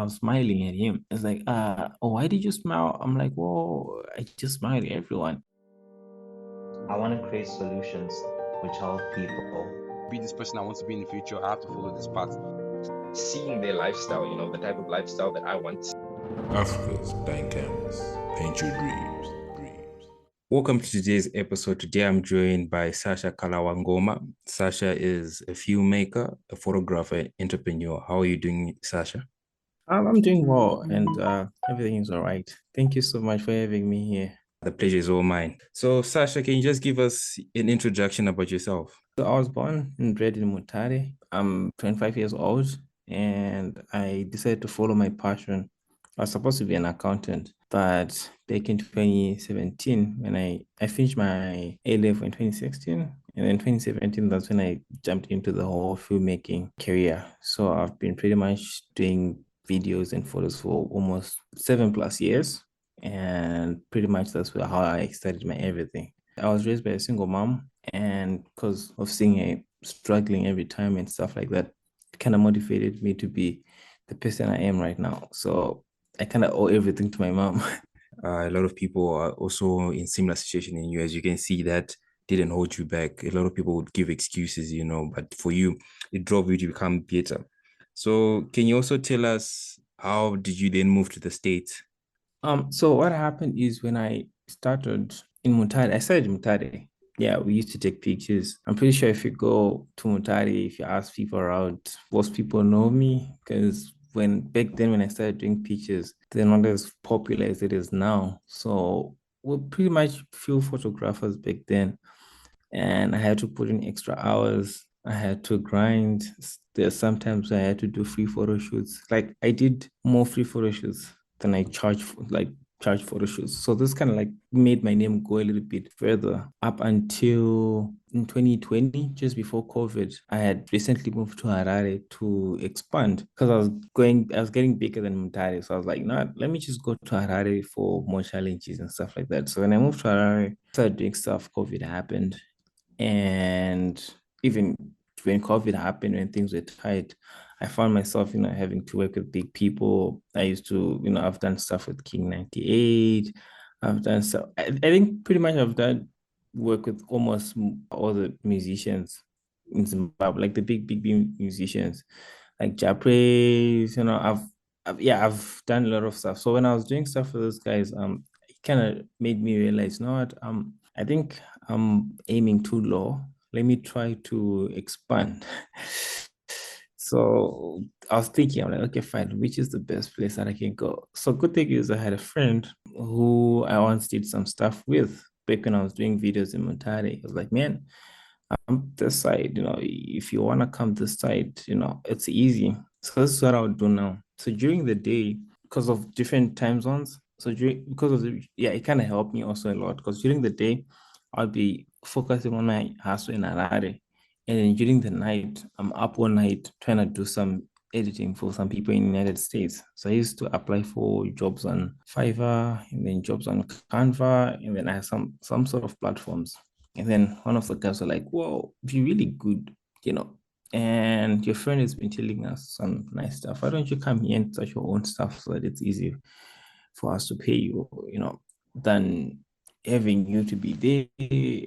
was smiling at him. It's like, oh, why did you smile? I'm like, whoa, I just smiled at everyone. I want to create solutions which help people. Be this person I want to be in the future, I have to follow this path. Seeing their lifestyle, the type of lifestyle that I want. Africa's blank canvas. Paint your dreams. Welcome to today's episode. Today I'm joined by Sasha Kalawangoma. Sasha is a filmmaker, a photographer, entrepreneur. How are you doing, Sasha? I'm doing well, and everything is all right. Thank you so much for having me here. The pleasure is all mine. So, Sasha, can you just give us an introduction about yourself? So, I was born and bred in Mutare. I'm 25 years old, and I decided to follow my passion. I was supposed to be an accountant, but back in 2017, when I finished my A-level in 2016, and in 2017, that's when I jumped into the whole filmmaking career. So I've been pretty much doing videos and photos for almost 7+ years. And pretty much that's how I started my everything. I was raised by a single mom, and because of seeing her struggling every time and stuff like that, it kind of motivated me to be the person I am right now. So I kind of owe everything to my mom. A lot of people are also in similar situation in you. As you can see, that didn't hold you back. A lot of people would give excuses, but for you, it drove you to become better. So can you also tell us, how did you then move to the States? So what happened is, when I started in Mutare, I started in Mutare. Yeah, we used to take pictures. I'm pretty sure if you go to Mutare, if you ask people around, most people know me, because back then when I started doing pictures, they're not as popular as it is now. So we're pretty much few photographers back then, and I had to put in extra hours. I had to grind. There's sometimes I had to do free photo shoots. Like, I did more free photo shoots than I charge photo shoots. So this kind of like made my name go a little bit further, up until in 2020, just before COVID. I had recently moved to Harare to expand, because I was getting bigger than Mutare. So I was like, no, let me just go to Harare for more challenges and stuff like that. So when I moved to Harare, started doing stuff, COVID happened. And even when COVID happened, when things were tight, I found myself, having to work with big people. I used to, I've done stuff with King 98. I've done stuff. I think pretty much I've done work with almost all the musicians in Zimbabwe, like the big musicians, like Japres. I've done a lot of stuff. So when I was doing stuff for those guys, it kind of made me realize, what, I think I'm aiming too low. Let me try to expand. So I was thinking, I'm like, okay, fine, which is the best place that I can go? So good thing is, I had a friend who I once did some stuff with back when I was doing videos in Mutare. He was like, man, I'm this side, if you want to come this side, it's easy. So this is what I would do now. So during the day, because of different time zones, it kind of helped me also a lot, because during the day, I'll be focusing on my hustle in Harare. And then during the night, I'm up all night trying to do some editing for some people in the United States. So I used to apply for jobs on Fiverr, and then jobs on Canva, and then I have some sort of platforms. And then one of the guys were like, whoa, you're really good, and your friend has been telling us some nice stuff. Why don't you come here and start your own stuff, so that it's easy for us to pay you, than having you to be there.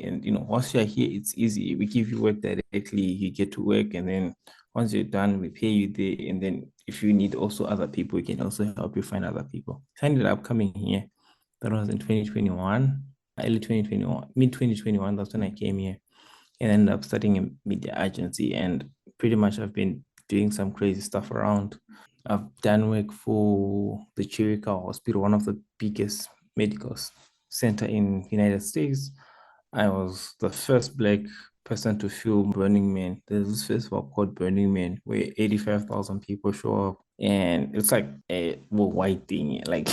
And, once you're here, it's easy. We give you work directly, you get to work, and then once you're done, we pay you there. And then if you need also other people, we can also help you find other people. So I ended up coming here. That was in 2021, early 2021, mid 2021. That's when I came here and ended up starting a media agency. And pretty much I've been doing some crazy stuff around. I've done work for the Chirika Hospital, one of the biggest medical center in United States. I was the first Black person to film Burning Man. There's this festival called Burning Man where 85,000 people show up. And it's like a worldwide thing. Like,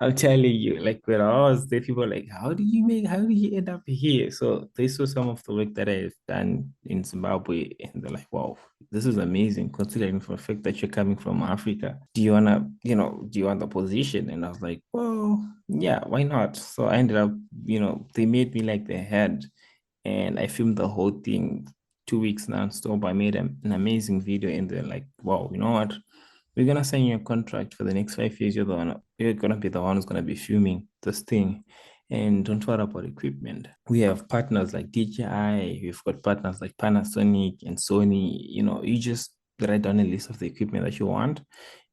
I'm telling you, like, when I was there, people were like, how do you end up here? So they saw some of the work that I've done in Zimbabwe, and they're like, wow, this is amazing, considering for the fact that you're coming from Africa. Do you want the position? And I was like, well, yeah, why not? So I ended up, they made me like the head, and I filmed the whole thing 2 weeks nonstop. I made an amazing video, and they're like, wow, you know what? we're gonna sign you a contract for the next 5 years. You're gonna be the one who's gonna be filming this thing. And don't worry about equipment. We have partners like DJI, we've got partners like Panasonic and Sony. You just write down a list of the equipment that you want,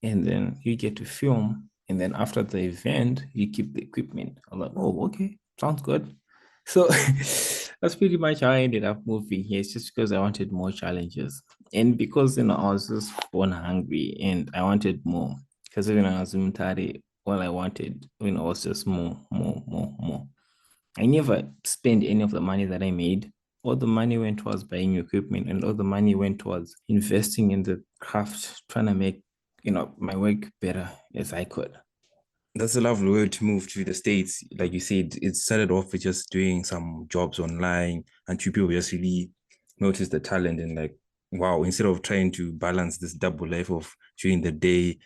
and then you get to film. And then after the event, you keep the equipment. I'm like, oh, okay, sounds good. So that's pretty much how I ended up moving here. It's just because I wanted more challenges. And because I was just born hungry and I wanted more. Because when I was in Mutare, all I wanted, was just more, more, more, more. I never spent any of the money that I made. All the money went towards buying equipment, and all the money went towards investing in the craft, trying to make, my work better as I could. That's a lovely way to move to the States. Like you said, it started off with just doing some jobs online, and two people just really noticed the talent and like, wow, instead of trying to balance this double life of during the day,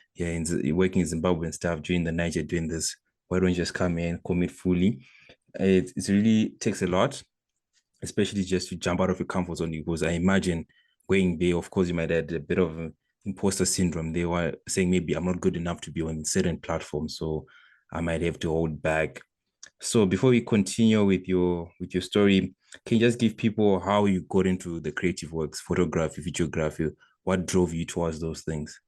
working in Zimbabwe and stuff, during the night, you're doing this, why don't you just come in, commit fully? It really takes a lot, especially just to jump out of your comfort zone, because I imagine going there, of course, you might have a bit of imposter syndrome. They were saying maybe I'm not good enough to be on certain platforms, so I might have to hold back. So before we continue with your story, can you just give people how you got into the creative works, photography, videography? What drove you towards those things?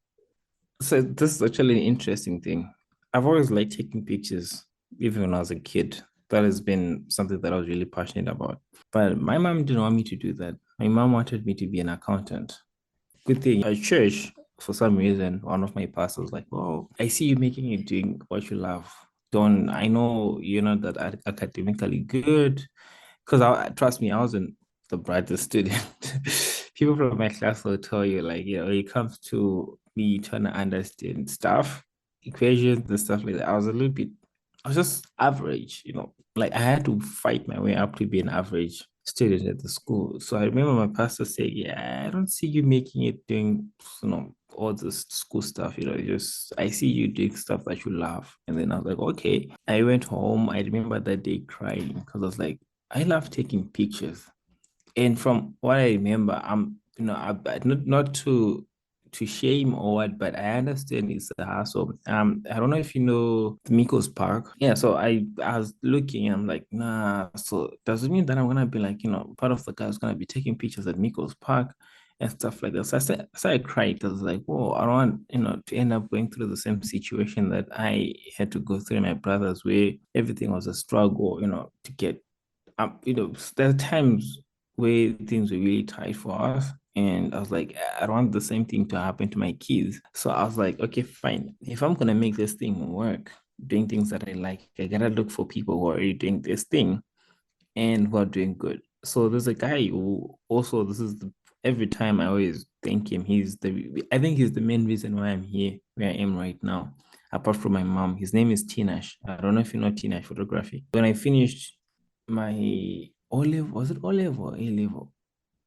So this is actually an interesting thing. I've always liked taking pictures, even when I was a kid. That has been something that I was really passionate about. But my mom didn't want me to do that. My mom wanted me to be an accountant. Good thing at church, for some reason, one of my pastors was like, "Oh, I see you making it doing what you love. Don't I know you're not that academically good?" Because trust me, I wasn't the brightest student. People from my class will tell you, like, when it comes to me trying to understand stuff, equations and stuff like that, I was just average. Like I had to fight my way up to be an average student at the school. So I remember my pastor saying, "Yeah, I don't see you making it doing, all this school stuff, just I see you doing stuff that you love." And then I was like, okay. I went home. I remember that day crying because I was like, I love taking pictures. And from what I remember, not to shame or what, but I understand it's a hassle. I don't know if you know the Miko's Park. Yeah, so I was looking and I'm like, nah, so does it mean that I'm gonna be like, part of the guys gonna be taking pictures at Miko's Park and stuff like that? So I cried. I was like, whoa, I don't want, to end up going through the same situation that I had to go through in my brother's, where everything was a struggle, to get there are times where things were really tight for us. And I was like, I don't want the same thing to happen to my kids. So I was like, okay, fine. If I'm gonna make this thing work, doing things that I like, I gotta look for people who are already doing this thing and who are doing good. So there's a guy who also, every time I always thank him. I think he's the main reason why I'm here, where I am right now. Apart from my mom, his name is Tinash. I don't know if you know Tinash photography. When I finished my O level, was it O level or A level?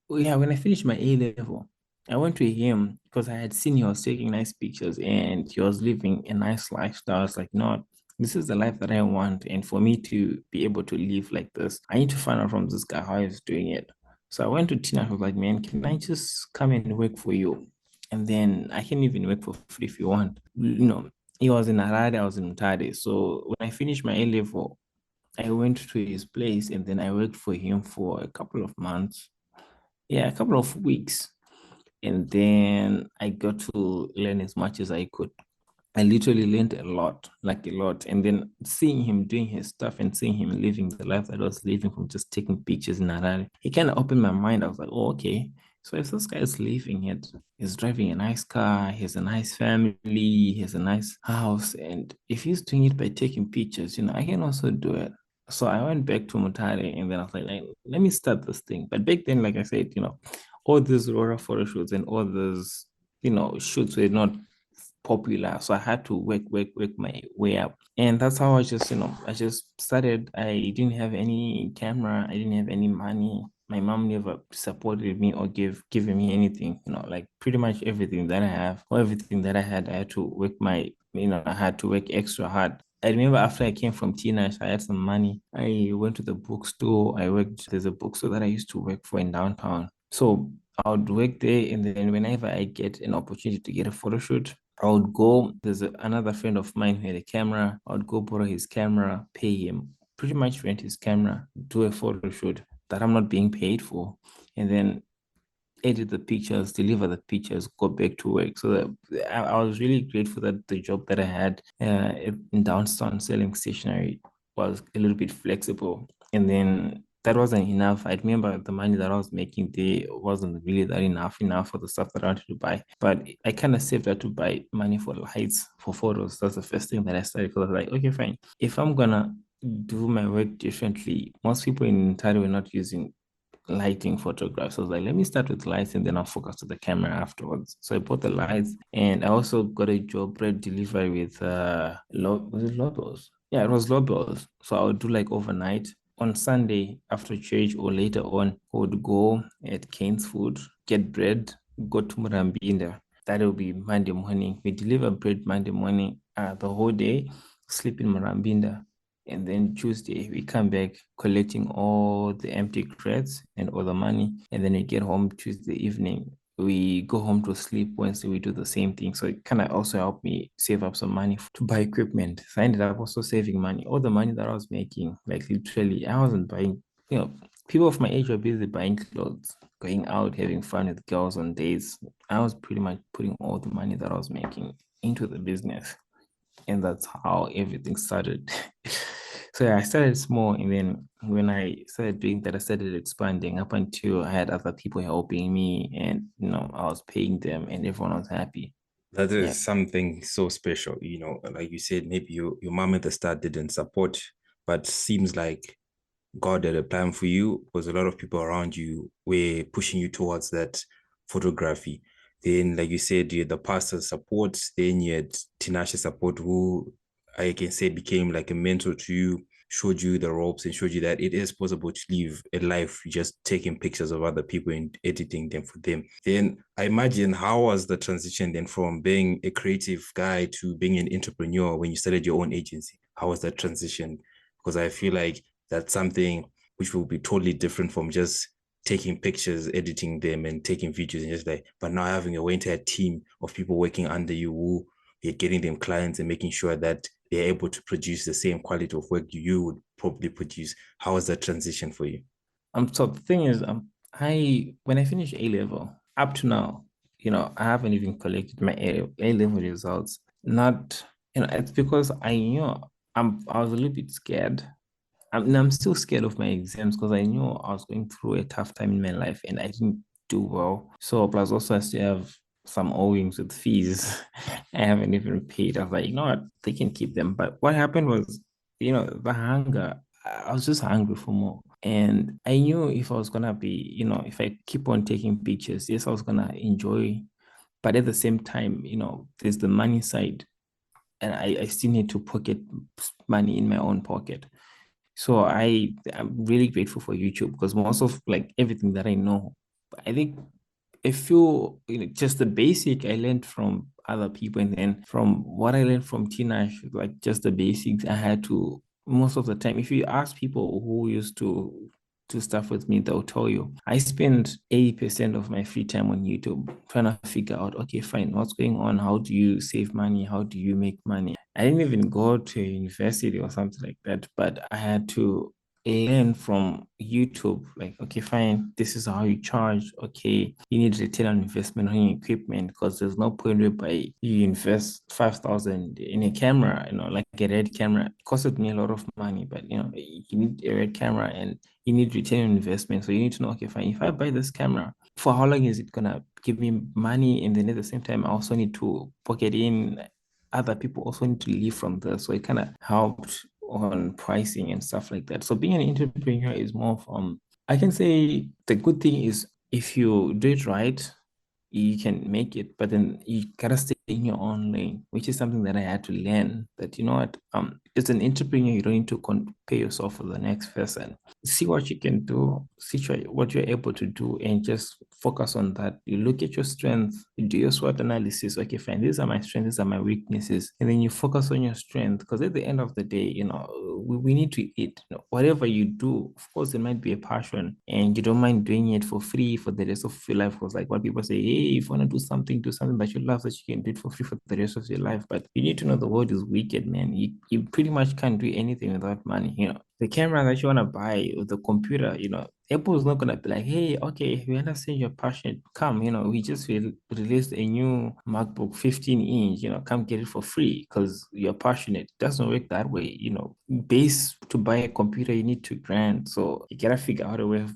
Oh, yeah, when I finished my A level, I went to him because I had seen he was taking nice pictures and he was living a nice lifestyle. I was like, no, this is the life that I want. And for me to be able to live like this, I need to find out from this guy how he's doing it. So I went to Tina. I was like, man, can I just come and work for you? And then I can even work for free if you want. He was in Harare, I was in Mutare. So when I finished my A level, I went to his place and then I worked for him for a couple of months. Yeah, a couple of weeks. And then I got to learn as much as I could. I literally learned a lot, like a lot. And then seeing him doing his stuff and seeing him living the life that I was living from just taking pictures in Harare, it kind of opened my mind. I was like, oh, okay. So if this guy is living it, he's driving a nice car, he has a nice family, he has a nice house. And if he's doing it by taking pictures, I can also do it. So I went back to Mutare and then I was like, let me start this thing. But back then, like I said, all these Aurora photo shoots and all those, shoots were not popular. So I had to work my way up. And that's how I just started. I didn't have any camera. I didn't have any money. My mom never supported me or given me anything, like pretty much everything that I have or everything that I had to I had to work extra hard. I remember after I came from Tina, I had some money. I went to the bookstore. There's a bookstore that I used to work for in downtown. So I would work there, and then whenever I get an opportunity to get a photo shoot, I would go, there's another friend of mine who had a camera. I would go borrow his camera, pay him, pretty much rent his camera, do a photo shoot that I'm not being paid for, and then edit the pictures, deliver the pictures, go back to work. So I was really grateful that the job that I had in downtown selling stationery was a little bit flexible. And then that wasn't enough. I remember the money that I was making there wasn't really that enough for the stuff that I wanted to buy. But I kind of saved that to buy money for lights, for photos. That's the first thing that I started, because I was like, okay, fine. If I'm gonna do my work differently, most people in Mutare were not using lighting photographs. I was like, let me start with lights and then I'll focus on the camera afterwards. So I bought the lights, and I also got a job bread delivery with was it Lobos? Yeah, it was Lobos. So I would do like overnight. On Sunday after church or later on, I would go at Kane's Food, get bread, go to Murambinda. That will be Monday morning. We deliver bread Monday morning, the whole day, sleep in Murambinda. And then Tuesday, we come back collecting all the empty crates and all the money. And then we get home Tuesday evening. We go home to sleep. Wednesday, we do the same thing. So it kind of also helped me save up some money to buy equipment. So I ended up also saving money. All the money that I was making, like literally, I wasn't buying, people of my age were busy buying clothes, going out, having fun with girls on dates. I was pretty much putting all the money that I was making into the business. And that's how everything started. So yeah, I started small, and then when I started doing that, I started expanding up until I had other people helping me, and I was paying them, and everyone was happy. That Yeah. is something so special, like you said, maybe your mom at the start didn't support, but seems like God had a plan for you, because a lot of people around you were pushing you towards that photography. Then, like you said, you had the pastor's support, then you had Tinashe's support, who I can say became like a mentor to you, showed you the ropes and showed you that it is possible to live a life just taking pictures of other people and editing them for them. Then I imagine, how was the transition then from being a creative guy to being an entrepreneur when you started your own agency? How was that transition? Because I feel like that's something which will be totally different from just taking pictures, editing them, and taking videos, and just like, but now having a entire team of people working under you, who you're getting them clients and making sure that they're able to produce the same quality of work you would probably produce. How was that transition for you? So the thing is, when I finished A level, up to now, I haven't even collected my A level results. Not, it's because I knew I was a little bit scared. I'm still scared of my exams, because I knew I was going through a tough time in my life and I didn't do well. So plus also I still have some owings with fees I haven't even paid. I was like, you know what, they can keep them. But what happened was, the hunger. I was just hungry for more. And I knew if I was gonna be, if I keep on taking pictures, yes, I was gonna enjoy. But at the same time, there's the money side. And I still need to pocket money in my own pocket. So I'm really grateful for YouTube, because most of like everything that I know, I think a few, just the basic I learned from other people, and then from what I learned from Tina, like just the basics I had to, most of the time, if you ask people who used to do stuff with me, they'll tell you I spend 80% of my free time on YouTube trying to figure out, okay, fine, what's going on? How do you save money? How do you make money? I didn't even go to university or something like that, but I had to learn from YouTube, like, okay, fine, this is how you charge. Okay, you need return on investment on your equipment, because there's no point whereby you invest 5,000 in a camera, like a red camera. It costed me a lot of money, but you need a red camera and you need return on investment. So you need to know, okay, fine, if I buy this camera, for how long is it gonna give me money? And then at the same time, I also need to pocket in, other people also need to live from this. So it kind of helped on pricing and stuff like that. So being an entrepreneur is more from, I can say the good thing is, if you do it right, you can make it, but then you gotta stay in your own lane, which is something that I had to learn. That as an entrepreneur, you don't need to compare yourself with the next person. See what you can do, see what you're able to do, and just focus on that. You look at your strengths, you do your SWOT analysis. Okay, fine, these are my strengths, these are my weaknesses, and then you focus on your strength. Because at the end of the day, we need to eat. Whatever you do, of course, it might be a passion, and you don't mind doing it for free for the rest of your life. Because like what people say, hey, if you want to do something that you love, that you can do it for free for the rest of your life. But you need to know the world is wicked, man. You pretty much can't do anything without money. The camera that you want to buy, or the computer, Apple is not gonna be like, hey, okay, we understand you're passionate. Come, we just released a new MacBook 15-inch, come get it for free because you're passionate. It doesn't work that way. Base to buy a computer, you need $2,000. So you gotta figure out a way of,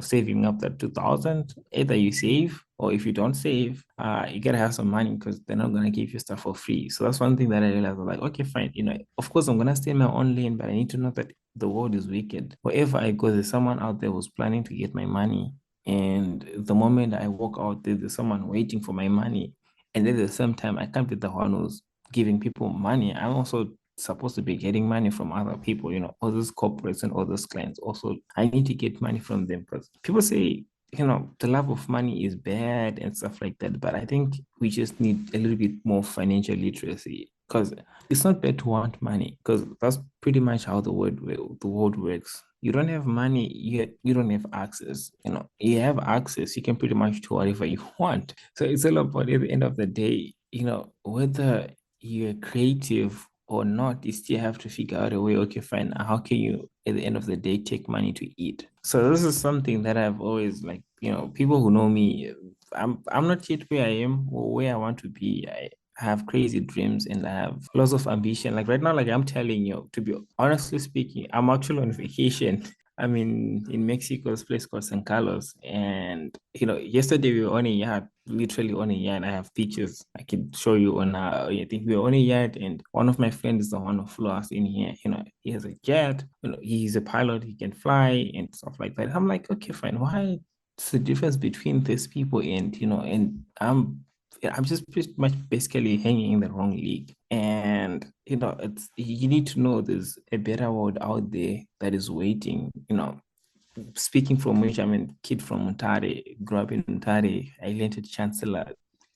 saving up that 2,000. Either you save, or if you don't save, you gotta have some money because they're not gonna give you stuff for free. So that's one thing that I realized. I was like, okay, fine. Of course I'm gonna stay in my own lane, but I need to know that the world is wicked. Wherever I go, there's someone out there who's planning to get my money. And the moment I walk out there, there's someone waiting for my money. And at the same time, I can't be the one who's giving people money. I'm also supposed to be getting money from other people, all those corporates and all those clients. Also, I need to get money from them because people say, the love of money is bad and stuff like that. But I think we just need a little bit more financial literacy because it's not bad to want money because that's pretty much how the world works. You don't have money, you don't have access. You have access, you can pretty much do whatever you want. So it's all about, at the end of the day, whether you're creative or not, you still have to figure out a way, okay, fine, how can you, at the end of the day, take money to eat? So this is something that I've always, like, people who know me, I'm not yet where I am or where I want to be. I have crazy dreams and I have lots of ambition. Like right now, like I'm telling you, to be honestly speaking, I'm actually on vacation. I'm in Mexico's place called San Carlos. And, yesterday we were on a yacht, literally on a yacht. I have pictures I can show you on, I think we were on a yacht and one of my friends is the one who flew us in here. He has a jet, he's a pilot, he can fly and stuff like that. I'm like, okay, fine. What's the difference between these people and I'm just pretty much basically hanging in the wrong league. And, you need to know there's a better world out there that is waiting. Speaking from which, I'm a kid from Mutare, grew up in Mutare. I learned at Chancellor.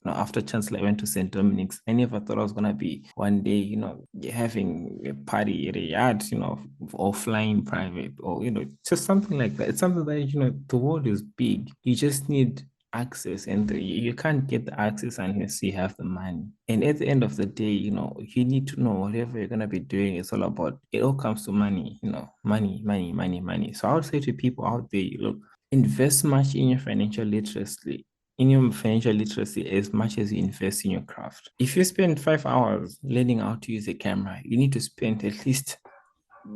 After Chancellor, I went to St. Dominic's. I never thought I was going to be one day, having a party at a yacht, or flying private, or, just something like that. It's something that, the world is big. You just need access, and you can't get the access unless you have the money. And at the end of the day, you need to know whatever you're gonna be doing, it's all about, it all comes to money, money, money, money, money. So I would say to people out there, look, invest much in your financial literacy. As much as you invest in your craft. If you spend 5 hours learning how to use a camera, you need to spend at least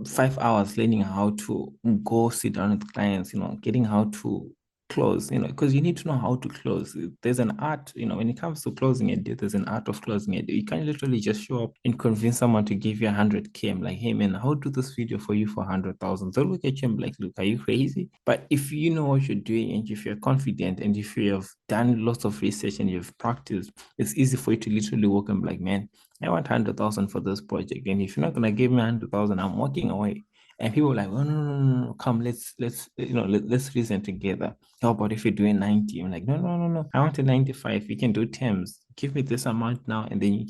5 hours learning how to go sit down with clients, getting how to close, because you need to know how to close. There's an art, when it comes to closing a deal, there's an art of closing a deal. You can't literally just show up and convince someone to give you 100K. I'm like, hey man, I'll do this video for you for 100,000. They'll look at you and be like, look, are you crazy? But if you know what you're doing and if you're confident and if you have done lots of research and you've practiced, it's easy for you to literally walk and be like, man, I want 100,000 for this project. And if you're not gonna give me 100,000, I'm walking away. And people are like, oh no, come, let's let's reason together. How about if you're doing 90? I'm like, no. I want a 95. You can do terms. Give me this amount now, and then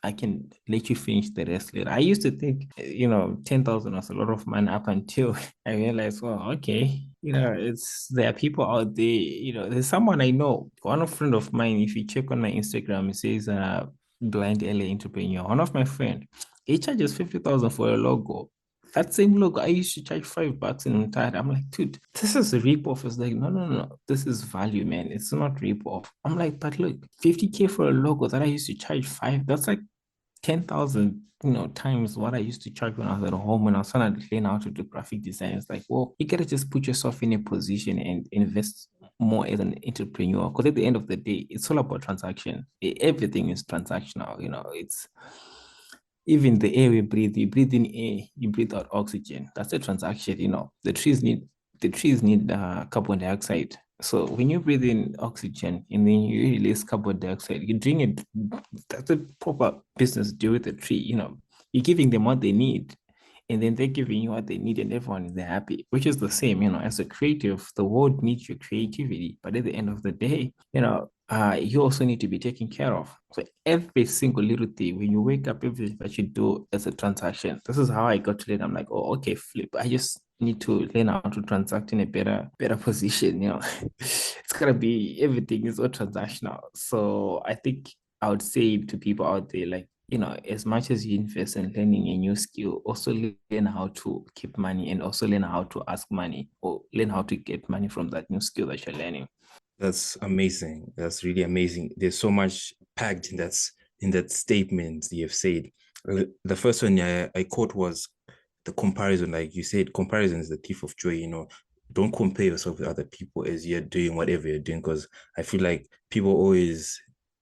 I can let you finish the rest later. I used to think, 10,000 was a lot of money up until I realized, well, okay, there are people out there, there's someone I know, one friend of mine, if you check on my Instagram, it says blind LA entrepreneur. One of my friend, he charges 50,000 for a logo. That same logo, I used to charge $5 in Mutare. I'm like, dude, this is a rip-off. It's like, no. This is value, man. It's not rip-off. I'm like, but look, 50K for a logo that I used to charge $5, that's like 10,000, times what I used to charge when I was at home, when I was trying to learn how to do graphic design. It's like, well, you gotta just put yourself in a position and invest more as an entrepreneur. Because at the end of the day, it's all about transaction. Everything is transactional. It's even the air we breathe. You breathe in air, you breathe out oxygen. That's a transaction. The trees need carbon dioxide. So when you breathe in oxygen and then you release carbon dioxide, you drink it. That's a proper business deal with the tree. You're giving them what they need, and then they're giving you what they need, and everyone is happy, which is the same. As a creative, the world needs your creativity, but at the end of the day, you also need to be taken care of. So every single little thing, when you wake up, everything that you do is a transaction. This is how I got to it. I'm like, oh, okay, flip. I just need to learn how to transact in a better position. It's gotta be, everything is all transactional. So I think I would say to people out there, like, as much as you invest in learning a new skill, also learn how to keep money and also learn how to ask money or learn how to get money from that new skill that you're learning. That's amazing. That's really amazing. There's so much packed in that statement you have said. The first one I caught was the comparison. Like you said, comparison is the thief of joy. Don't compare yourself with other people as you're doing whatever you're doing, because I feel like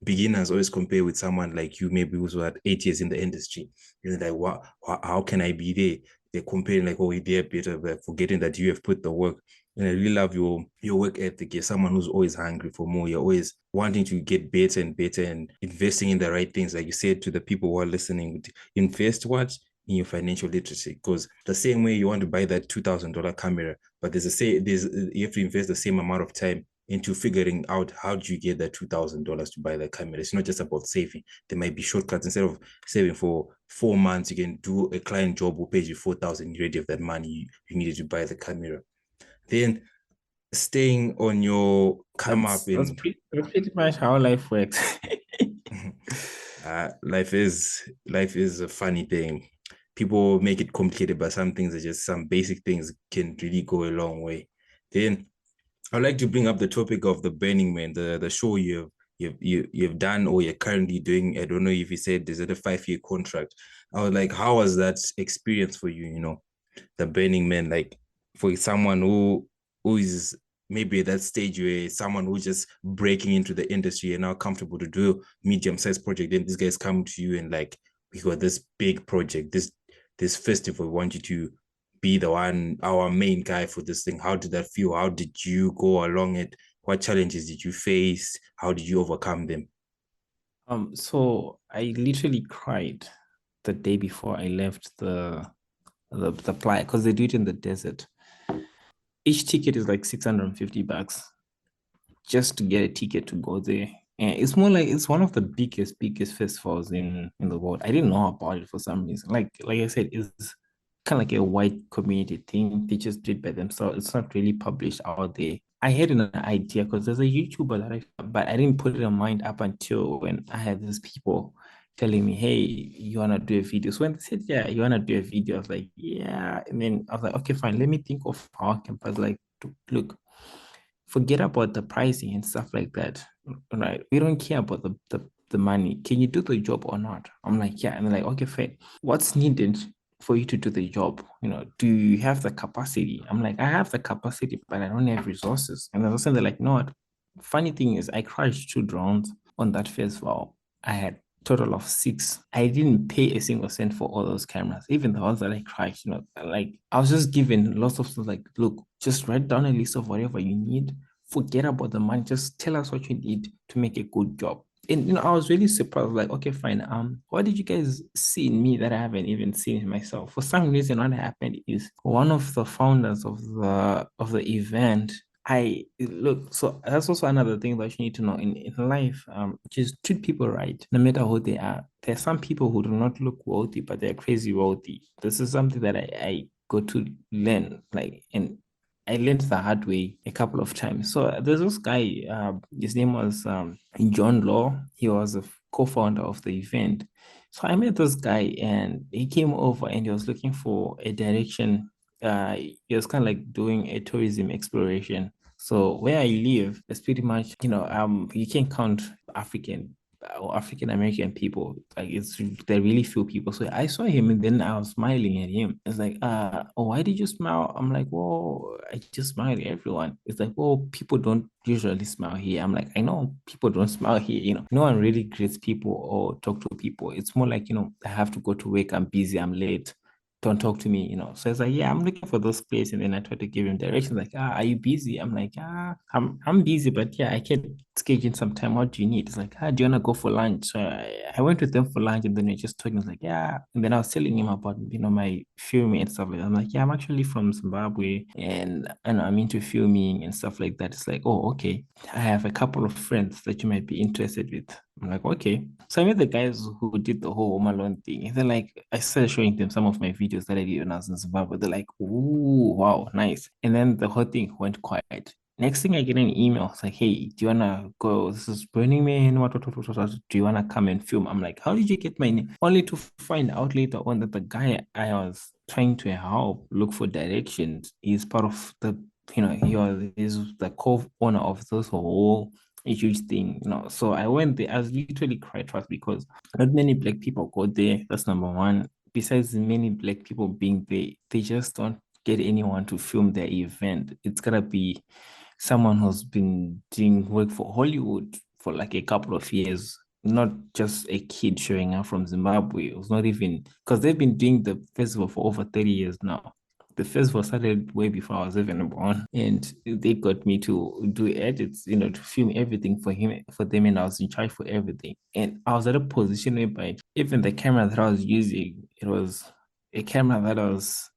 beginners always compare with someone like you, maybe who's had 8 years in the industry. Like, what? How can I be there? They're comparing like, oh, they're better, but forgetting that you have put the work. And I really love your work ethic. You're someone who's always hungry for more. You're always wanting to get better and better and investing in the right things. Like you said to the people who are listening, invest what? In your financial literacy. Because the same way you want to buy that $2,000 camera, but you have to invest the same amount of time into figuring out how do you get that $2,000 to buy that camera. It's not just about saving. There might be shortcuts. Instead of saving for 4 months, you can do a client job who pays you 4,000. You already have that money you needed to buy the camera. Then staying on your That's pretty much how life works. Life is a funny thing. People make it complicated, but some things are just some basic things can really go a long way. Then I'd like to bring up the topic of the Burning Man, the show you've done or you're currently doing. I don't know if you said is it a 5-year contract. I was like, how was that experience for you? The Burning Man, like for someone who is maybe at that stage where someone who's just breaking into the industry and now comfortable to do a medium-sized project, then these guys come to you and like, we got this big project, this festival, we want you to be our main guy for this thing. How did that feel? How did you go along it? What challenges did you face? How did you overcome them? So I literally cried the day before I left the playa, because they do it in the desert. Each ticket is like $650 just to get a ticket to go there. And it's one of the biggest festivals in the world. I didn't know about it for some reason. Like I said, it's kind of like a white community thing. They just do it by themselves. It's not really published out there. I had an idea because there's a YouTuber but I didn't put it in mind up until when I had these people telling me, hey, you want to do a video? So when they said, yeah, you want to do a video, I was like, yeah. And then I was like, okay, fine. Let me think of how I can. I was like, look, forget about the pricing and stuff like that. Right? We don't care about the money. Can you do the job or not? I'm like, yeah. And they're like, okay, fair. What's needed for you to do the job? Do you have the capacity? I'm like, I have the capacity, but I don't have resources. And they're like, no, what? Funny thing is, I crashed 2 drones on that festival. I had total of 6. I didn't pay a single cent for all those cameras, even the ones that I crashed. Like I was just given lots of stuff. Like, look, just write down a list of whatever you need. Forget about the money. Just tell us what you need to make a good job. And I was really surprised. Like, okay, fine. What did you guys see in me that I haven't even seen in myself? For some reason, what happened is one of the founders of the event. So that's also another thing that you need to know in life. Just treat people right, no matter who they are. There are some people who do not look wealthy, but they're crazy wealthy. This is something that I got to learn, and I learned the hard way a couple of times. So there's this guy, his name was John Law. He was a co-founder of the event. So I met this guy and he came over and he was looking for a direction. He was kind of like doing a tourism exploration. So where I live, it's pretty much, you can count African or African American people. Like there really few people. So I saw him and then I was smiling at him. It's like, oh, why did you smile? I'm like, well, I just smile at everyone. It's like, well, people don't usually smile here. I'm like, I know people don't smile here. No one really greets people or talk to people. It's more like, I have to go to work. I'm busy. I'm late. Don't talk to me. So it's like, yeah, I'm looking for this place. And then I try to give him directions like, are you busy? I'm like, I'm busy, but yeah, I can schedule in some time. What do you need? It's like, do you want to go for lunch? So I went with them for lunch and then we just talking. I was like, yeah. And then I was telling him about, my filming and stuff like that. I'm like, yeah, I'm actually from Zimbabwe and I'm into filming and stuff like that. It's like, oh, okay. I have a couple of friends that you might be interested with. I'm like, okay. So I met the guys who did the whole Home Alone thing. And they're like, I started showing them some of my videos that I did when I was in Zimbabwe. They're like, ooh, wow, nice. And then the whole thing went quiet. Next thing I get an email. It's like, hey, do you wanna go? This is Burning Man. What? Do you wanna come and film? I'm like, how did you get my name? Only to find out later on that the guy I was trying to help look for directions is part of the, he's the co-owner of this whole huge thing, So I went there. I was literally quite trust because not many black people go there. That's number one. Besides many black people being there, they just don't get anyone to film their event. It's gotta be someone who's been doing work for Hollywood for like a couple of years, not just a kid showing up from Zimbabwe. It was not even because they've been doing the festival for over 30 years now. The festival started way before I was even born, and they got me to do edits, to film everything for them, and I was in charge for everything. And I was at a position whereby even the camera that I was using, it was a camera that was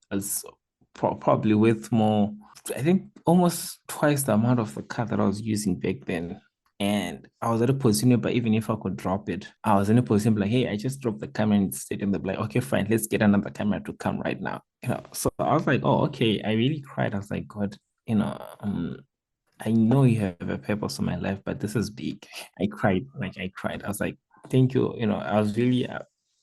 probably worth more, I think almost twice the amount of the car that I was using back then. And I was at a position, but even if I could drop it, I was in a position like, hey, I just dropped the camera in the stadium. They're like, okay, fine, let's get another camera to come right now. So I was like, oh, okay. I really cried. I was like, God, I know you have a purpose in my life, but this is big. I cried, I cried. I was like, thank you. I was really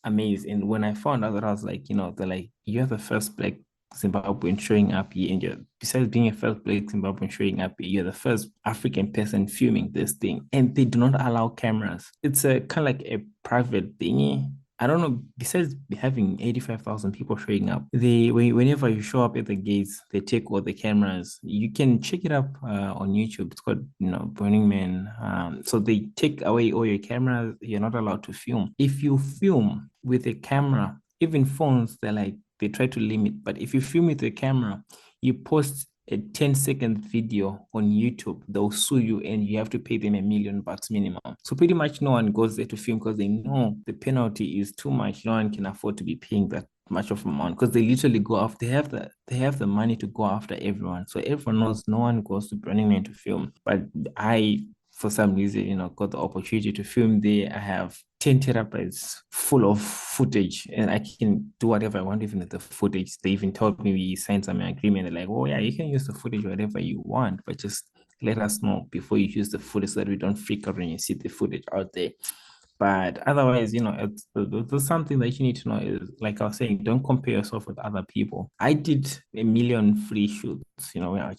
amazed. And when I found out that, I was like, they're like, you're the first black Zimbabwean showing up here, and besides being a first black Zimbabwean showing up here, you're the first African person filming this thing. And they do not allow cameras. It's a kind of like a private thingy. I don't know, besides having 85,000 people showing up, whenever you show up at the gates, they take all the cameras. You can check it up on YouTube. It's called, Burning Man. So they take away all your cameras. You're not allowed to film. If you film with a camera, even phones, they try to limit. But if you film with a camera, you post a 10-second video on YouTube, they'll sue you and you have to pay them $1 million minimum. So pretty much no one goes there to film because they know the penalty is too much. No one can afford to be paying that much of amount because they literally go after, they have the money to go after everyone. So everyone knows no one goes to Burning Man to film. But I, for some reason, got the opportunity to film there. I have 10 terabytes full of footage and I can do whatever I want even with the footage. They even told me we signed some agreement. They're like, oh yeah, you can use the footage whatever you want, but just let us know before you use the footage so that we don't freak out when you see the footage out there. But otherwise, there's something that you need to know is, like I was saying, don't compare yourself with other people. I did 1 million free shoots, where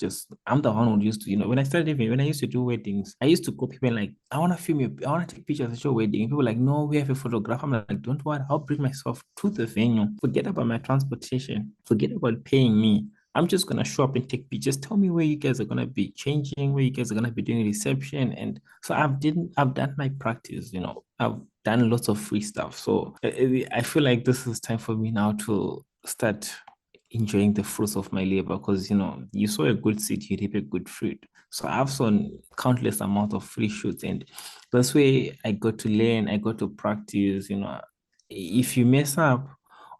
I'm the one who used to, when I used to do weddings, I used to go people like, I want to film you, I want to take pictures at your wedding. People were like, no, we have a photographer. I'm like, don't worry, I'll bring myself to the venue. Forget about my transportation. Forget about paying me. I'm just gonna show up and take pictures. Tell me where you guys are gonna be changing, where you guys are gonna be doing reception. And so I've done my practice, I've done lots of free stuff. So I feel like this is time for me now to start enjoying the fruits of my labor because you sow a good seed, you reap a good fruit. So I've sown countless amount of free shoots, and that's where I got to learn, I got to practice. If you mess up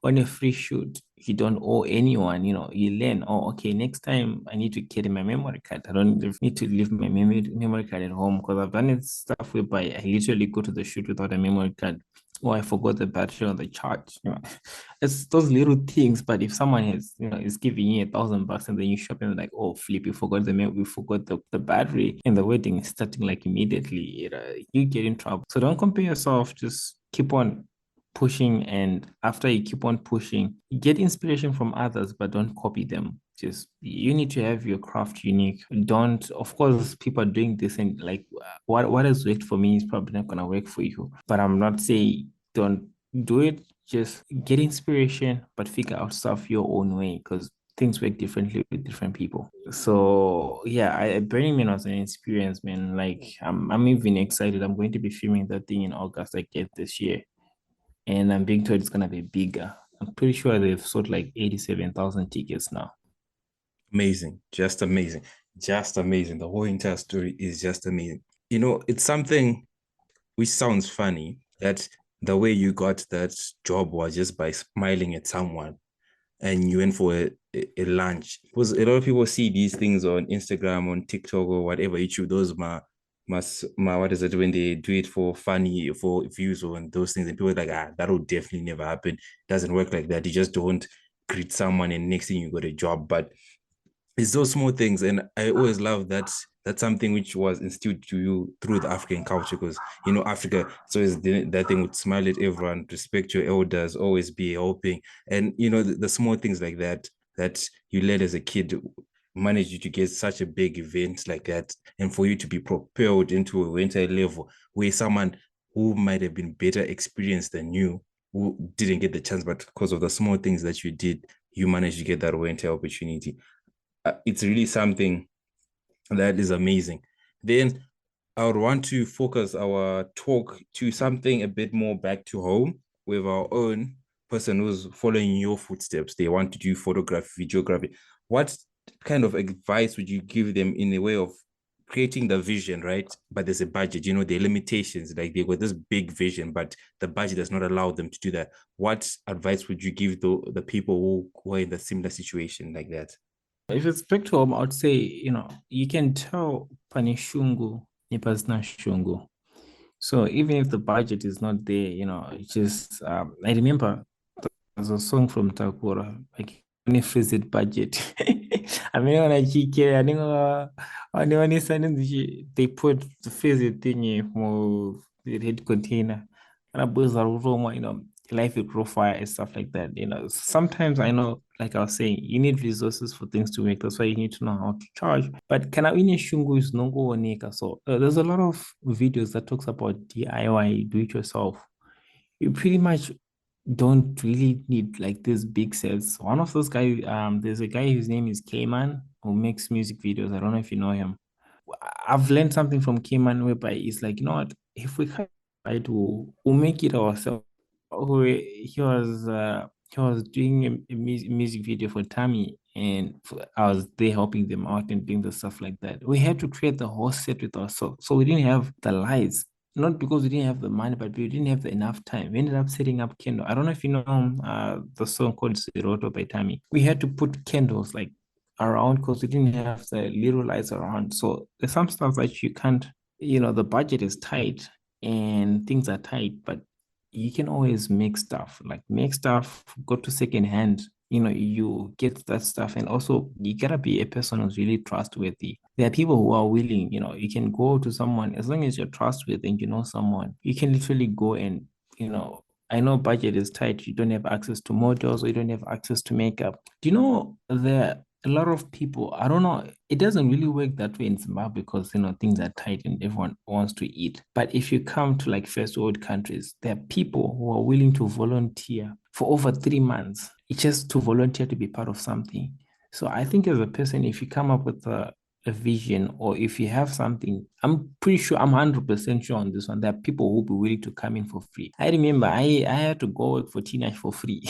on a free shoot, you don't owe anyone, you learn, oh, okay, next time I need to carry my memory card. I don't need to leave my memory card at home because I've done it stuff whereby I literally go to the shoot without a memory card. Or I forgot the battery on the charge. It's those little things. But if someone is giving you $1,000 and then you shop and they're like, oh, flip, you forgot the battery, and the wedding is starting like immediately, you get in trouble. So don't compare yourself. Just keep on pushing, and after you keep on pushing, you get inspiration from others, but don't copy them. Just you need to have your craft unique. Don't, of course, people are doing this and like what has worked for me is probably not gonna work for you. But I'm not saying don't do it. Just get inspiration, but figure out stuff your own way because things work differently with different people. So yeah, Burning Man was an experience, man. Like I'm even excited. I'm going to be filming that thing in August, I guess, this year. And I'm being told it's gonna be bigger. I'm pretty sure they've sold like 87,000 tickets now. Amazing, just amazing, just amazing. The whole entire story is just amazing. It's something which sounds funny that the way you got that job was just by smiling at someone and you went for a lunch. Because a lot of people see these things on Instagram, on TikTok, or whatever, YouTube, those what is it, when they do it for funny, for views or those things, and people are like, that will definitely never happen. It doesn't work like that. You just don't greet someone and next thing you got a job. But it's those small things. And I always love that that's something which was instilled to you through the African culture, because Africa, so is that thing would smile at everyone, respect your elders, always be helping, and the small things like that you led as a kid managed you to get such a big event like that, and for you to be propelled into a winter level where someone who might have been better experienced than you, who didn't get the chance, but because of the small things that you did, you managed to get that winter opportunity. It's really something that is amazing. Then I would want to focus our talk to something a bit more back to home with our own person who's following your footsteps. They want to do photography, videography. What kind of advice would you give them in a way of creating the vision, right? But there's a budget, there are limitations. Like they got this big vision, but the budget does not allow them to do that. What advice would you give the people who are in the similar situation like that? If it's back to home, I would say, you can tell Panishungu, Nipasna Shungu. So even if the budget is not there, it's just, I remember there's a song from Takura, like, freeze it budget. I mean, when they put the freeze it thing for the head container. And I buzz life will grow fire and stuff like that. Sometimes I know, like I was saying, you need resources for things to make. That's why you need to know how to charge. But can I win shungu is no go onika. So there's a lot of videos that talks about DIY, do it yourself. You pretty much don't really need like these big sets. One of those guys, there's a guy whose name is K-Man who makes music videos. I don't know if you know him. I've learned something from K-Man whereby it's like, if we can try to, we'll make it ourselves. He was doing a music video for Tammy, and I was there helping them out and doing the stuff like that. We had to create the whole set with ourselves, so we didn't have the lights. Not because we didn't have the money, but we didn't have enough time. We ended up setting up candles. I don't know if you know the song called Siroto by Tammy. We had to put candles like around because we didn't have the little lights around. So there's some stuff that you can't, the budget is tight and things are tight, but you can always make stuff, go to second hand, you get that stuff. And also you gotta be a person who's really trustworthy. There are people who are willing, you can go to someone, as long as you're trustworthy and you know someone, you can literally go and, I know budget is tight. You don't have access to models or you don't have access to makeup. Do you know a lot of people, I don't know, it doesn't really work that way in Zimbabwe because, things are tight and everyone wants to eat. But if you come to like first world countries, there are people who are willing to volunteer for over 3 months. It's just to volunteer to be part of something. So I think as a person, if you come up with a vision or if you have something, I'm pretty sure, I'm 100% sure on this one, there are people who will be willing to come in for free. I remember I had to go work for Tina for free.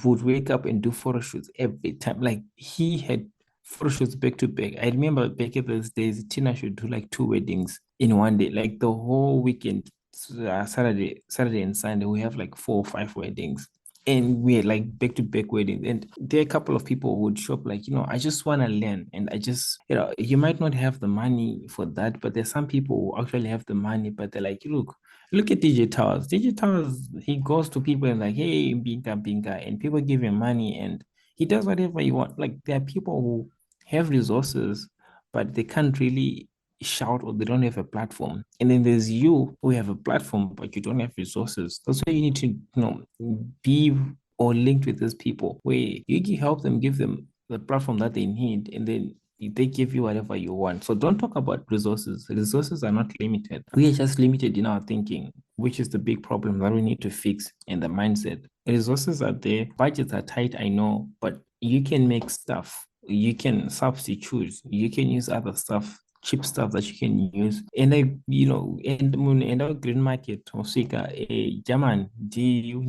Would wake up and do photo shoots every time. Like he had photo shoots back to back. I remember back in those days, Tina should do like 2 weddings in one day, like the whole weekend. Saturday and Sunday, we have like 4 or 5 weddings. And we're like back to back weddings. And there are a couple of people who would show up like, I just want to learn. And I just, you might not have the money for that, but there's some people who actually have the money, but they're like, look at DJ Towers. DJ Towers, he goes to people and like, hey, binka, binka, and people give him money and he does whatever you want. Like there are people who have resources, but they can't really shout or they don't have a platform. And then there's you who have a platform, but you don't have resources. That's why you need to, be or linked with these people where you can help them, give them the platform that they need, and then they give you whatever you want. So don't talk about resources. Resources are not limited. We are just limited in our thinking, which is the big problem that we need to fix in the mindset. Resources are there, budgets are tight, I know, but you can make stuff. You can substitute. You can use other stuff, cheap stuff that you can use. And and our green market or German, do you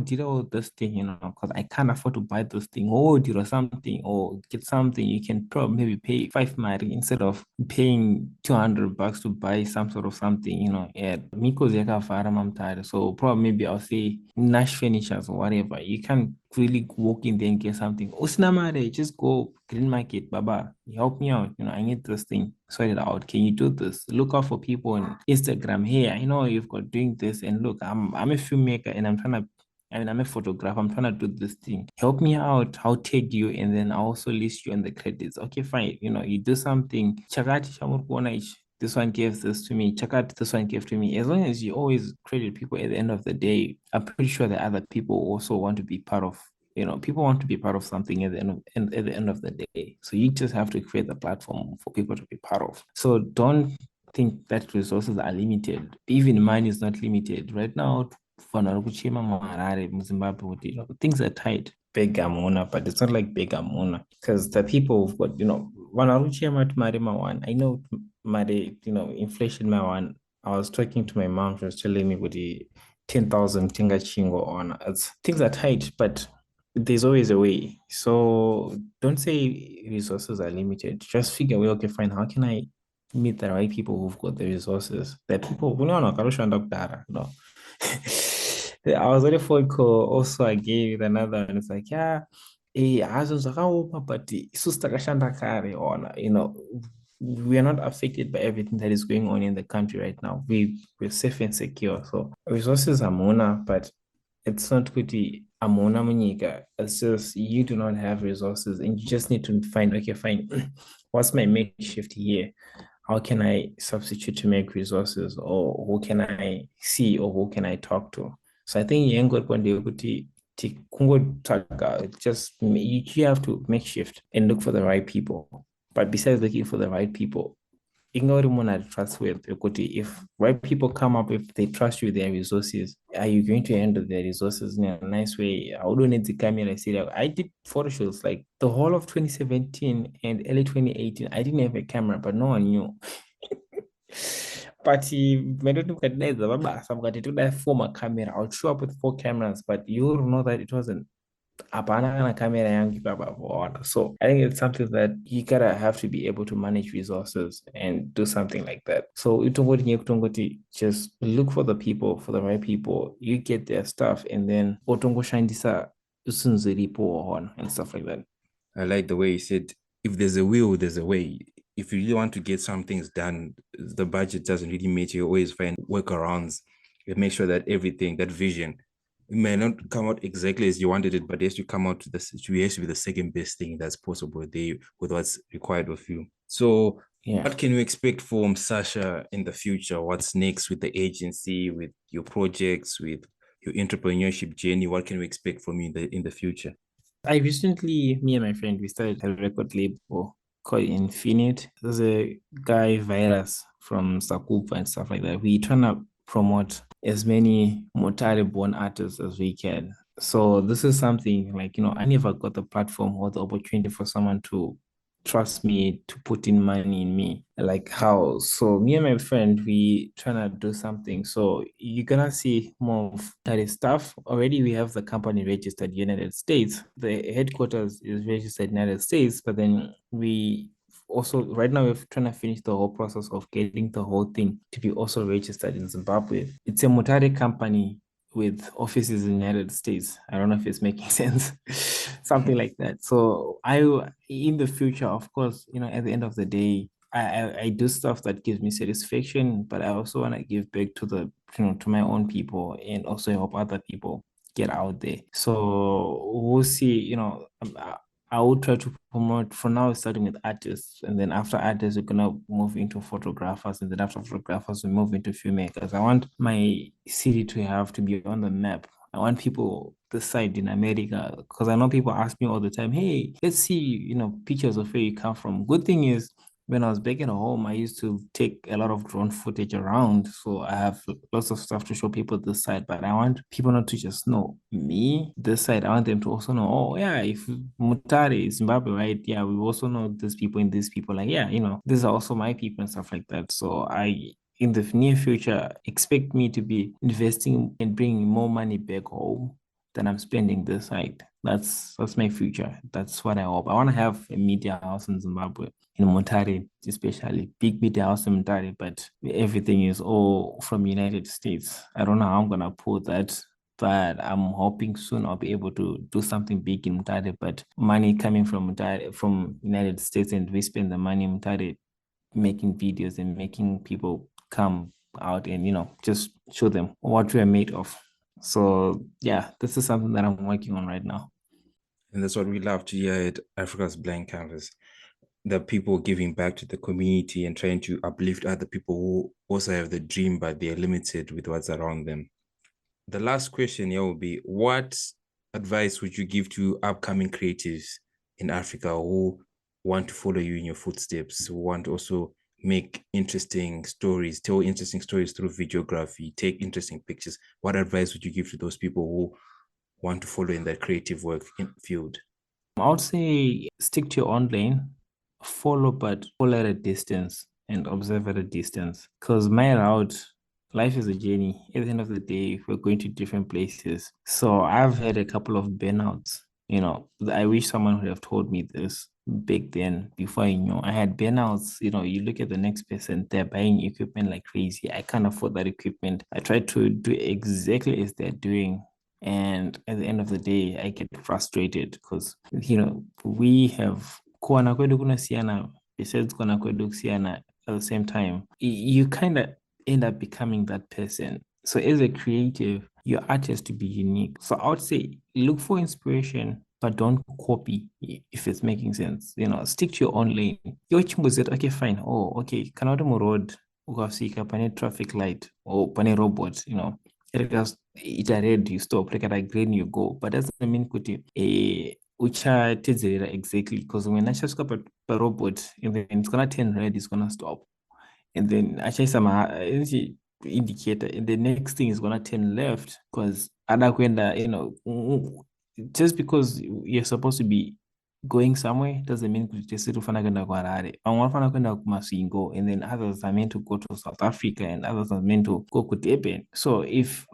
did all this thing, because I can't afford to buy this thing. Oh, do something or get something. You can probably maybe pay 5 mari instead of paying $200 to buy some sort of something, at Miko's Mutare. So probably maybe I'll say Nash Furnitures or whatever. You can't really walk in there and get something. Usnamare, just go green market, Baba. Help me out. I need this thing. Sort it out. Can you do this? Look out for people on Instagram. Hey, I know you've got doing this, and look, I'm a filmmaker and I'm trying to I mean, I'm a photographer. I'm trying to do this thing. Help me out. I'll tag you, and then I'll also list you in the credits. Okay, fine. You do something. Chakati shamurkuona ichi. This one gave this to me. Chakati, this one gave to me. As long as you always credit people at the end of the day, I'm pretty sure that other people also want to be part of. People want to be part of something at the end of the day. So you just have to create the platform for people to be part of. So don't think that resources are limited. Even money is not limited. Right now, things are tight. Big amona, but it's not like big amona because the people who've got, one. I know inflation one. I was talking to my mom, she was telling me with the 10,000 tinga chingo on. Things are tight, but there's always a way. So don't say resources are limited. Just figure, well, okay, fine. How can I meet the right people who've got the resources? The people who know no. I was on a phone call. Also, I gave it another, and it's like, yeah, but we are not affected by everything that is going on in the country right now. We're safe and secure. So resources are mona, but it's not kuti amona munyika. It's just you do not have resources, and you just need to find, okay, fine, what's my makeshift here? How can I substitute to make resources, or who can I see, or who can I talk to? So I think you have to make shift and look for the right people. But besides looking for the right people, ignore to trust with if right people come up, if they trust you with their resources, are you going to handle their resources in a nice way? I don't need the camera. I did photo shoots like the whole of 2017 and early 2018. I didn't have a camera, but no one knew. But I former camera. I'll show up with 4 cameras, but you know that it wasn't hapana na camera yangu baba. So I think it's something that you gotta have to be able to manage resources and do something like that. So just look for the people, for the right people. You get their stuff, and then shandisa and stuff like that. I like the way you said, if there's a will, there's a way. If you really want to get some things done, the budget doesn't really matter. You always find workarounds and make sure that everything, that vision, it may not come out exactly as you wanted it, but it has to come out to the situation with the second best thing that's possible there with what's required of you. So Yeah. what can we expect from Sasha in the future? What's next with the agency, with your projects, with your entrepreneurship journey? What can we expect from you in the future? Me and my friend, we started a record label called Infinite. There's a guy, Virus, from Sakupa and stuff like that. We trying to promote as many Mutare born artists as we can. So this is something like, I never got the platform or the opportunity for someone to trust me, to put in money in me. Like how? So me and my friend, we trying to do something. So you're gonna see more of that stuff. Already we have the company registered United States. The headquarters is registered United States, but then we also right now we're trying to finish the whole process of getting the whole thing to be also registered in Zimbabwe. It's a Mutare company with offices in the United States. I don't know if it's making sense. Something like that. So in the future, of course, at the end of the day, I do stuff that gives me satisfaction, but I also want to give back to to my own people and also help other people get out there. So we'll see, I will try to promote for now, starting with artists, and then after artists, we're gonna move into photographers, and then after photographers, we move into filmmakers. I want my city to be on the map. I want people this side in America, because I know people ask me all the time, hey, let's see, pictures of where you come from. Good thing is, when I was back at home, I used to take a lot of drone footage around. So I have lots of stuff to show people this side, but I want people not to just know me this side. I want them to also know, oh yeah, if Mutare is Zimbabwe, right? Yeah, we also know these people and these people. Like, yeah, these are also my people and stuff like that. So in the near future, expect me to be investing and bringing more money back home than I'm spending this side. That's my future. That's what I hope. I want to have a media house in Zimbabwe, in Mutare, especially big media house in Mutare, but everything is all from United States. I don't know how I'm gonna put that, but I'm hoping soon I'll be able to do something big in Mutare, but money coming from Mutare, from United States, and we spend the money in Mutare making videos and making people come out and just show them what we're made of. So yeah, this is something that I'm working on right now. And that's what we love to hear at Africa's Blank Canvas. The people giving back to the community and trying to uplift other people who also have the dream, but they're limited with what's around them. The last question here will be, what advice would you give to upcoming creatives in Africa who want to follow you in your footsteps, who want to also make interesting stories, tell interesting stories through videography, take interesting pictures? What advice would you give to those people who want to follow in that creative work field? I would say stick to your own lane, follow, but follow at a distance and observe at a distance. Because my route, life is a journey. At the end of the day, we're going to different places. So I've had a couple of burnouts. I wish someone would have told me this back then before I knew. I had burnouts. You look at the next person, they're buying equipment like crazy. I can't afford that equipment. I try to do exactly as they're doing. And at the end of the day, I get frustrated because, we have kuona kwedu kunasiyana, besides kuona kwedu kusiyana at the same time, you kind of end up becoming that person. So as a creative, your art has to be unique. So I would say look for inspiration, but don't copy if it's making sense. Stick to your own lane. Your chimbo okay, fine. Oh, okay. Kanada road, ukafika pane traffic light or pane robot, it red, you stop, like at green, you go. But doesn't mean kuti uchatedzerera exactly, because when I just got a robot and then it's gonna turn red, it's gonna stop. And then I change some indicator, and the next thing is gonna turn left because just because you're supposed to be going somewhere doesn't mean kuti ufana kuenda kuHarare. Vamwe vanofana kuenda kuMasvingo, and then others are meant to go to South Africa, and others are meant to go to Durban. So if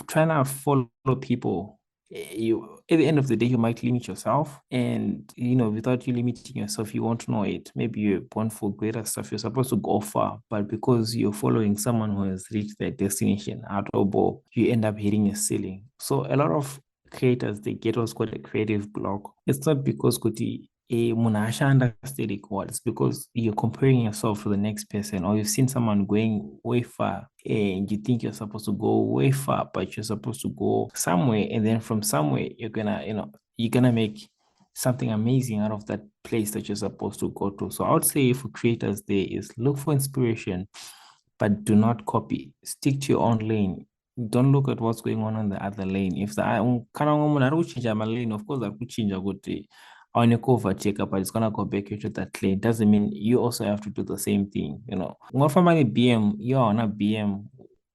trying to follow people, you at the end of the day you might limit yourself, and without you limiting yourself you won't know it. Maybe you're born for greater stuff, you're supposed to go far, but because you're following someone who has reached their destination out of ball, you end up hitting a ceiling. So a lot of creators, they get what's called a creative block. It's not because kuti munhu ashanda quad. It's because you're comparing yourself to the next person, or you've seen someone going way far and you think you're supposed to go way far, but you're supposed to go somewhere, and then from somewhere you're gonna make something amazing out of that place that you're supposed to go to. So I would say for creators there is look for inspiration, but do not copy. Stick to your own lane. Don't look at what's going on the other lane. If kana munhu ari kuchinja malane, of course ari kuchinja kuti aone kuovertake, but it's gonna go back into that lane. Doesn't mean you also have to do the same thing. Ungafamba ne-BM, you are on a BM,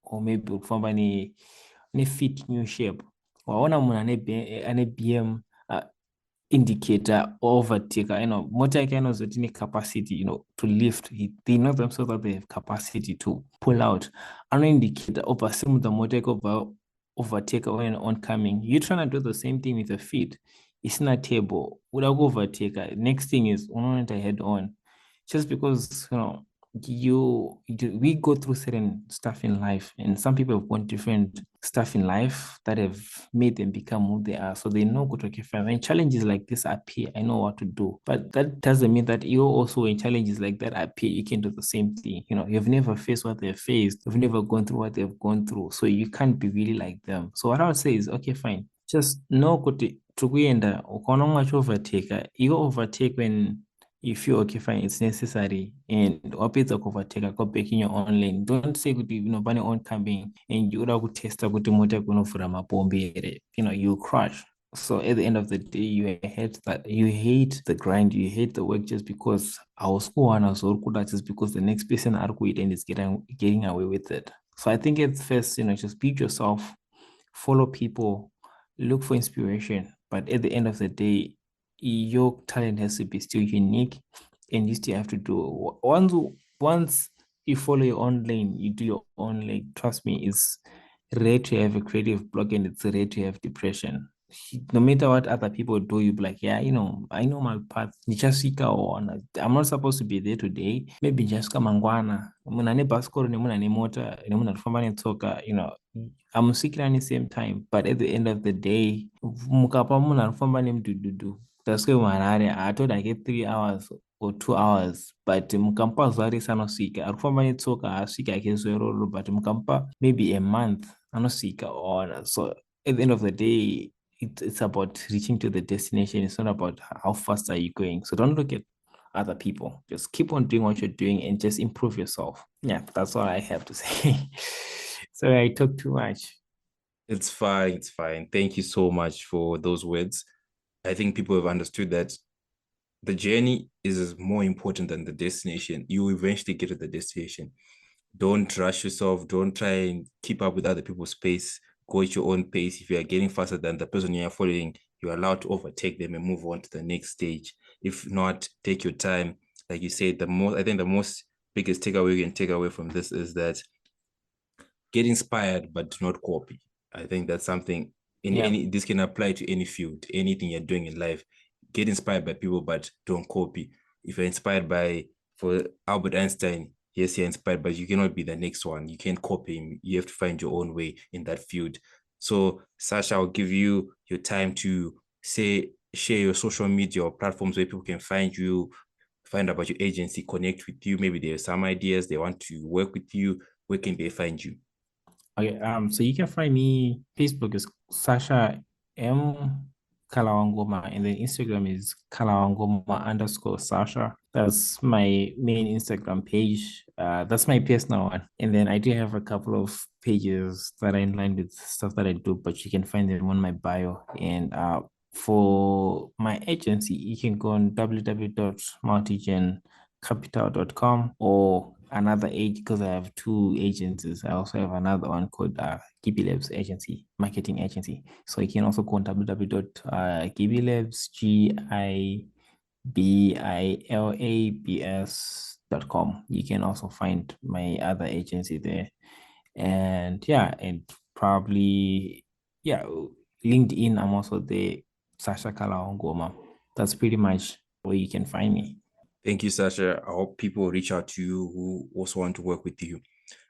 or maybe ukufamba ne-fit new shape. Waona munhu ane BM indicator overtaker, motor yake inozoti capacity, to lift. They know themselves that they have capacity to pull out. An indicator the motor overtaker when oncoming. You're trying to do the same thing with your feet. It's not table. Would I go overtaker? Next thing is unoita head on. Just because we go through certain stuff in life, and some people have gone different stuff in life that have made them become who they are. So they know good, okay, fine. When challenges like this appear, I know what to do. But that doesn't mean that you also, when challenges like that appear, you can do the same thing. You've never faced what they've faced. You've never gone through what they've gone through. So you can't be really like them. So what I would say is, okay, fine. Just know kuti tukuenda ukaona umwe achiovhateka, you overtake when you feel okay, fine, it's necessary, and wapedza kuovertake, go back in your own lane. Don't say kuti pane oncoming and you would testa kuti mota yako inovhura mapombi here. You crash. So at the end of the day, you hate the grind, you hate the work just because just because the next person are and is getting away with it. So I think it's first, just beat yourself, follow people, look for inspiration, but at the end of the day, your talent has to be still unique, and you still have to do once you follow your own lane, you do your own lane. Trust me, it's rare to have a creative block, and it's rare to have depression. No matter what other people do, you be like, yeah, I know my path. I'm not supposed to be there today. Maybe just mangwana. Munane baskoro ne munane mota, ne munane famba netsoka, I'm seeking at the same time. But at the end of the day, mukapa munane famba nemdududu. That's why I thought I get 3 hours or 2 hours, but mukampa zari sanosika. Arufamba netsoka asika akezweroro, but mukampa maybe a month. I'm not seeker or so at the end of the day, it's about reaching to the destination. It's not about how fast are you going. So don't look at other people. Just keep on doing what you're doing and just improve yourself. Yeah, that's all I have to say. Sorry, I talk too much. It's fine. It's fine. Thank you so much for those words. I think people have understood that the journey is more important than the destination. You will eventually get to the destination. Don't rush yourself. Don't try and keep up with other people's pace. Go at your own pace. If you are getting faster than the person you are following, you're allowed to overtake them and move on to the next stage. If not, take your time. Like you said, I think the most biggest takeaway you can take away from this is that get inspired, but do not copy. I think that's something this can apply to any field, anything you're doing in life. Get inspired by people, but don't copy. If you're inspired for Albert Einstein, yes, you're inspired, but you cannot be the next one. You can't copy him. You have to find your own way in that field. So, Sasha, I'll give you your time to share your social media or platforms where people can find you, find about your agency, connect with you. Maybe they have some ideas, they want to work with you. Where can they find you? Okay, so you can find me. Facebook is Sasha M Kalawangoma, and then Instagram is Kalawangoma_Sasha. That's my main Instagram page. That's my personal one. And then I do have a couple of pages that are in line with stuff that I do, but you can find them on my bio. And for my agency, you can go on www.multigencapital.com or another because I have two agencies. I also have another one called Gibi Labs Agency, Marketing Agency. So you can also go on www.gibilabs.com. You can also find my other agency there. And probably, LinkedIn, I'm also there, Sasha Kalawangoma. That's pretty much where you can find me. Thank you, Sasha. I hope people reach out to you who also want to work with you.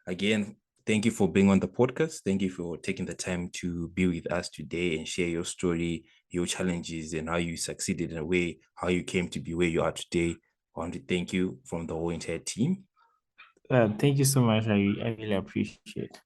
Again, thank you for being on the podcast. Thank you for taking the time to be with us today and share your story, your challenges, and how you succeeded in a way, how you came to be where you are today. I want to thank you from the whole entire team. Thank you so much. I really appreciate it.